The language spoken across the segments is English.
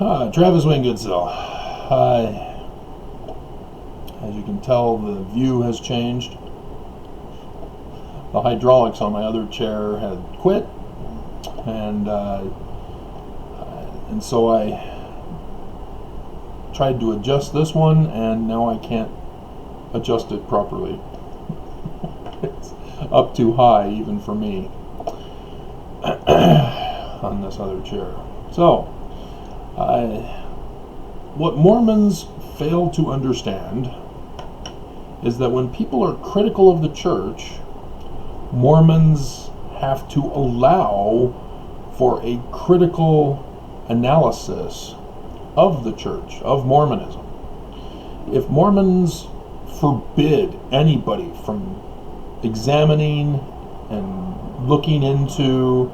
Travis Wayne Goodsill. As you can tell, the view has changed. The hydraulics on my other chair had quit, and so I tried to adjust this one, and now I can't adjust it properly. It's up too high even for me on this other chair. So, what Mormons fail to understand is that when people are critical of the church, Mormons have to allow for a critical analysis of the church, of Mormonism. If Mormons forbid anybody from examining and looking into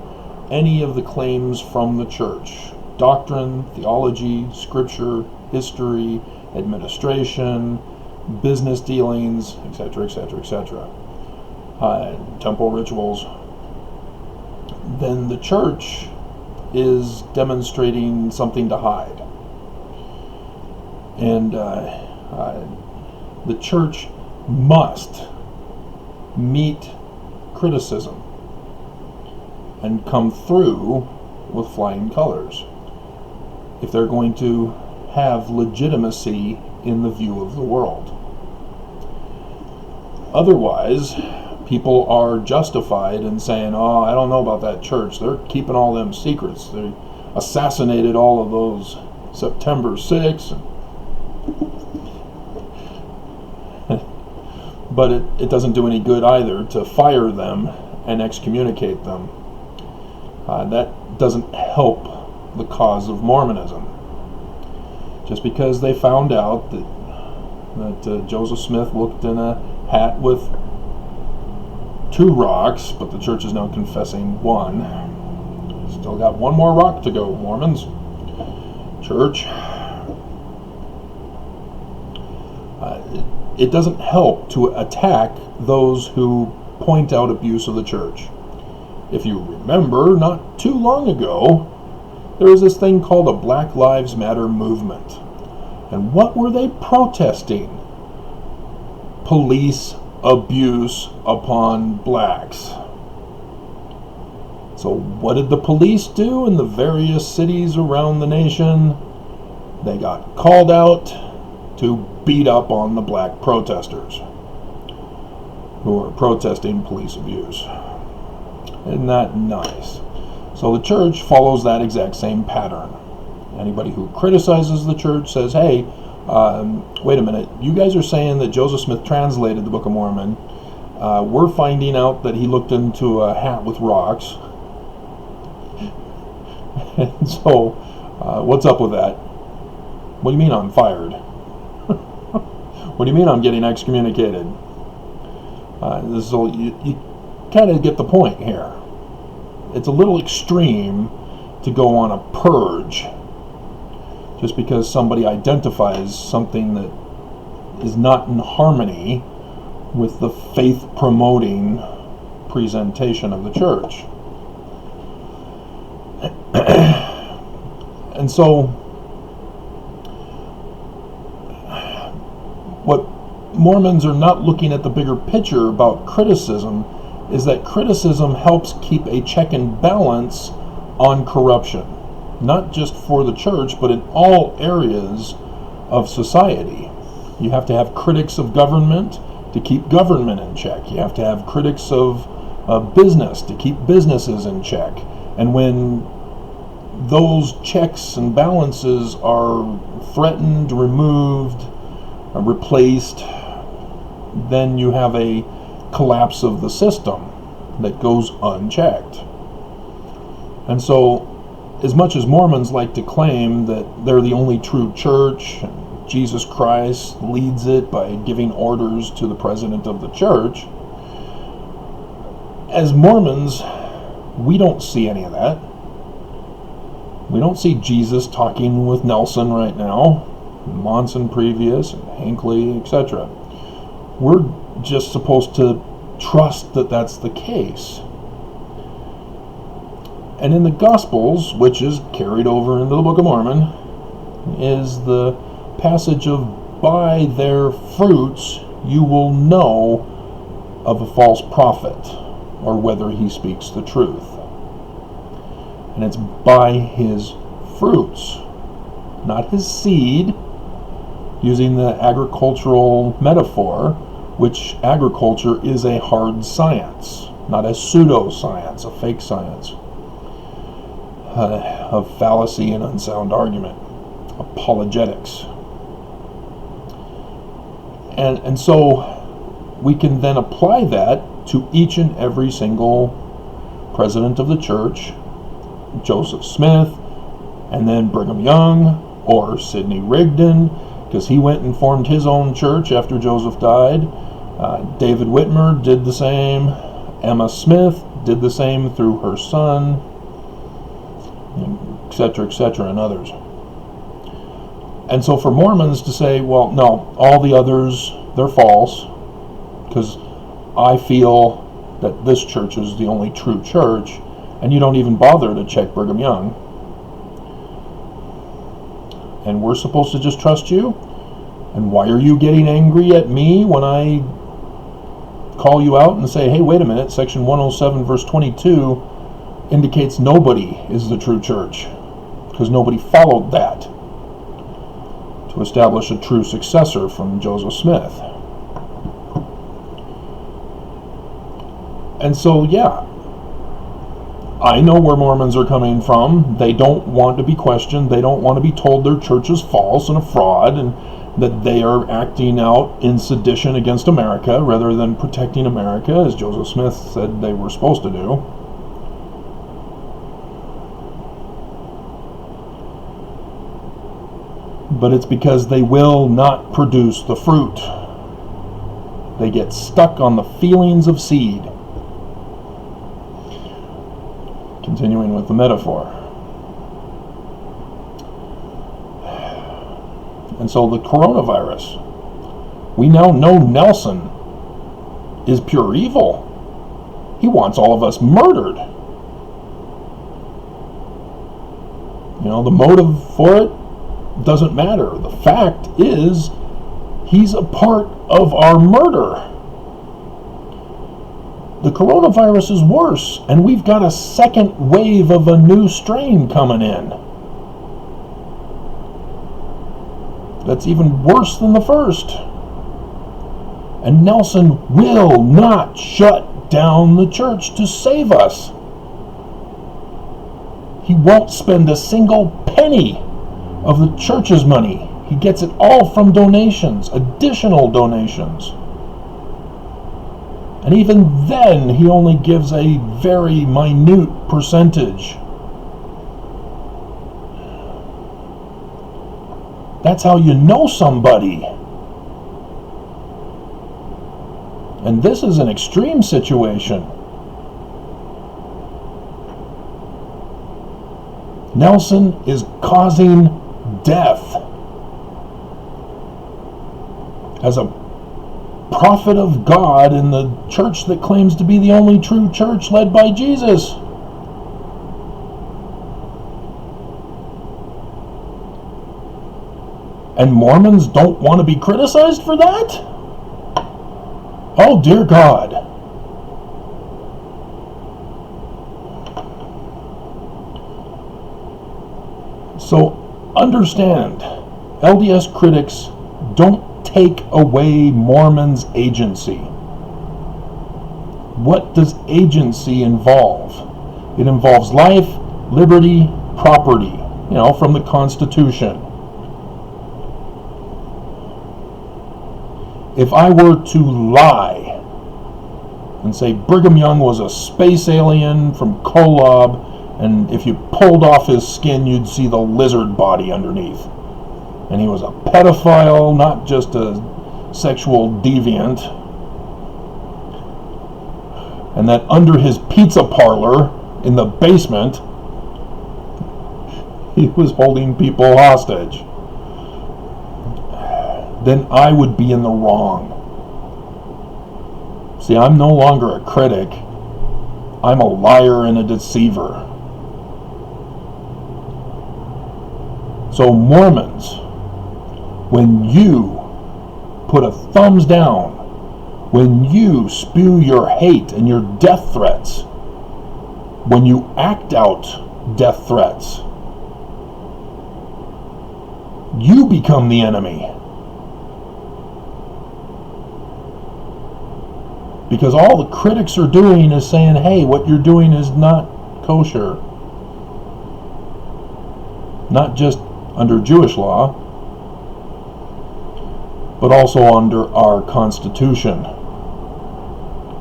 any of the claims from the church, doctrine, theology, scripture, history, administration, business dealings, etc., etc., etc., temple rituals, then the church is demonstrating something to hide. And the church must meet criticism and come through with flying colors if they're going to have legitimacy in the view of the world. Otherwise, people are justified in saying, oh, I don't know about that church. They're keeping all them secrets. They assassinated all of those September 6th. But it doesn't do any good either to fire them and excommunicate them. That doesn't help the cause of Mormonism. Just because they found out that Joseph Smith looked in a hat with 2 rocks, but the church is now confessing 1. Still got 1 more rock to go, Mormons. Church. It doesn't help to attack those who point out abuse of the church. If you remember, not too long ago, there was this thing called a Black Lives Matter movement. And what were they protesting? Police abuse upon blacks. So what did the police do in the various cities around the nation? They got called out to beat up on the black protesters who are protesting police abuse. Isn't that nice? So the church follows that exact same pattern. Anybody who criticizes the church says, hey, wait a minute, you guys are saying that Joseph Smith translated the Book of Mormon. We're finding out that he looked into a hat with rocks. And so, what's up with that? What do you mean I'm fired? What do you mean I'm getting excommunicated? So you kind of get the point here. It's a little extreme to go on a purge just because somebody identifies something that is not in harmony with the faith-promoting presentation of the church. And so, what Mormons are not looking at the bigger picture about criticism is that criticism helps keep a check and balance on corruption, not just for the church, but in all areas of society. You have to have critics of government to keep government in check. You have to have critics of business to keep businesses in check. And when those checks and balances are threatened, removed, replaced, then you have a collapse of the system that goes unchecked. And so, as much as Mormons like to claim that they're the only true church, and Jesus Christ leads it by giving orders to the president of the church, as Mormons, we don't see any of that. We don't see Jesus talking with Nelson right now, Monson previous, and Hinckley, etc. We're just supposed to trust that that's the case. And in the Gospels, which is carried over into the Book of Mormon, is the passage of, by their fruits you will know of a false prophet, or whether he speaks the truth. And it's by his fruits, not his seed, using the agricultural metaphor, which agriculture is a hard science, not a pseudoscience, a fake science, of fallacy and unsound argument, apologetics. And so we can then apply that to each and every single president of the church, Joseph Smith, and then Brigham Young, or Sidney Rigdon, because he went and formed his own church after Joseph died. David Whitmer did the same. Emma Smith did the same through her son, etc., and others. And so for Mormons to say, well, no, all the others, they're false, because I feel that this church is the only true church, and you don't even bother to check Brigham Young, and we're supposed to just trust you? And why are you getting angry at me when I call you out and say, hey, wait a minute, section 107 verse 22 indicates nobody is the true church, because nobody followed that to establish a true successor from Joseph Smith. And so, yeah, I know where Mormons are coming from. They don't want to be questioned. They don't want to be told their church is false and a fraud, and that they are acting out in sedition against America rather than protecting America, as Joseph Smith said they were supposed to do. But it's because they will not produce the fruit. They get stuck on the feelings of seed. Continuing with the metaphor. And so the coronavirus, we now know Nelson is pure evil. He wants all of us murdered. You know, the motive for it doesn't matter. The fact is, he's a part of our murder. The coronavirus is worse, and we've got a second wave of a new strain coming in. That's even worse than the first. And Nelson will not shut down the church to save us. He won't spend a single penny of the church's money. He gets it all from donations, additional donations. And even then, he only gives a very minute percentage. That's how you know somebody. And this is an extreme situation. Nelson is causing death as a prophet of God in the church that claims to be the only true church led by Jesus. And Mormons don't want to be criticized for that? Oh, dear God. So understand, LDS critics don't take away Mormons' agency. What does agency involve? It involves life, liberty, property, from the Constitution. If I were to lie and say Brigham Young was a space alien from Kolob, and if you pulled off his skin, you'd see the lizard body underneath, and he was a pedophile, not just a sexual deviant, and that under his pizza parlor in the basement, he was holding people hostage, then I would be in the wrong. See, I'm no longer a critic. I'm a liar and a deceiver. So Mormons, when you put a thumbs down, when you spew your hate and your death threats, when you act out death threats, you become the enemy. Because all the critics are doing is saying, hey, what you're doing is not kosher. Not just under Jewish law, but also under our Constitution.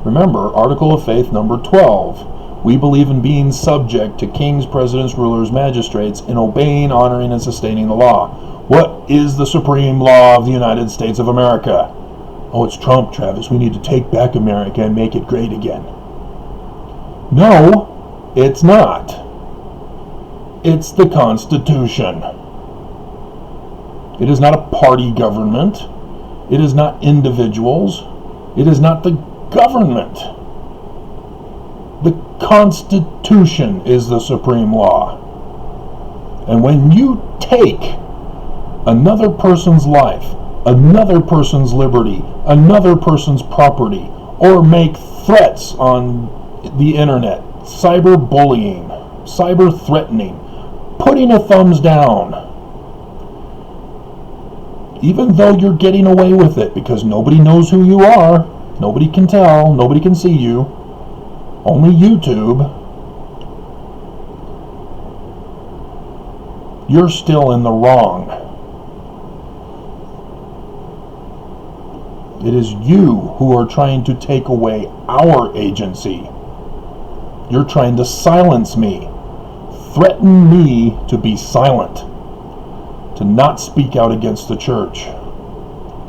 Remember, Article of Faith number 12. We believe in being subject to kings, presidents, rulers, magistrates, in obeying, honoring, and sustaining the law. What is the supreme law of the United States of America? Oh, it's Trump, Travis. We need to take back America and make it great again. No, it's not. It's the Constitution. It is not a party government. It is not individuals. It is not the government. The Constitution is the supreme law. And when you take another person's life, another person's liberty, another person's property, or make threats on the internet, cyberbullying, cyber threatening, putting a thumbs down, even though you're getting away with it because nobody knows who you are, nobody can tell, nobody can see you, only YouTube, you're still in the wrong. It is you who are trying to take away our agency. You're trying to silence me, threaten me to be silent, to not speak out against the church,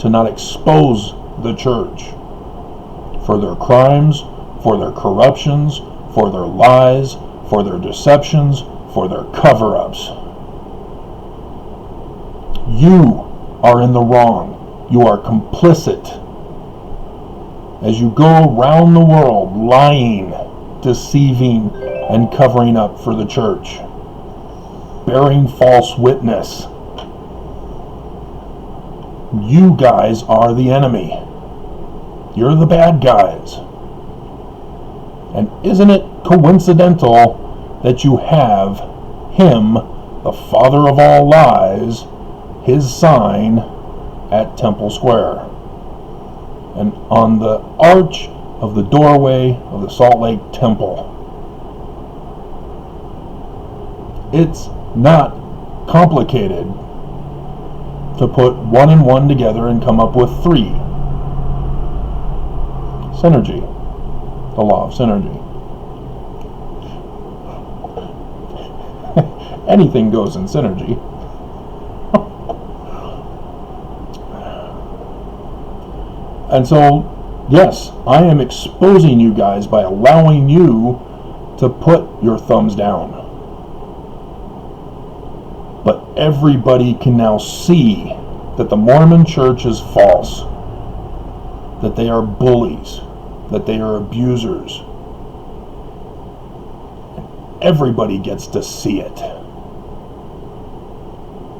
to not expose the church for their crimes, for their corruptions, for their lies, for their deceptions, for their cover-ups. You are in the wrong. You are complicit as you go around the world lying, deceiving, and covering up for the church, bearing false witness. You guys are the enemy. You're the bad guys. And isn't it coincidental that you have him, the father of all lies, his sign at Temple Square, and on the arch of the doorway of the Salt Lake Temple? It's not complicated to put 1 and 1 together and come up with 3. Synergy. The law of synergy. Anything goes in synergy. And so, yes, I am exposing you guys by allowing you to put your thumbs down. But everybody can now see that the Mormon Church is false, that they are bullies, that they are abusers. Everybody gets to see it.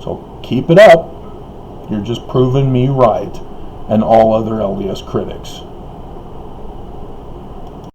So keep it up. You're just proving me right and all other LDS critics.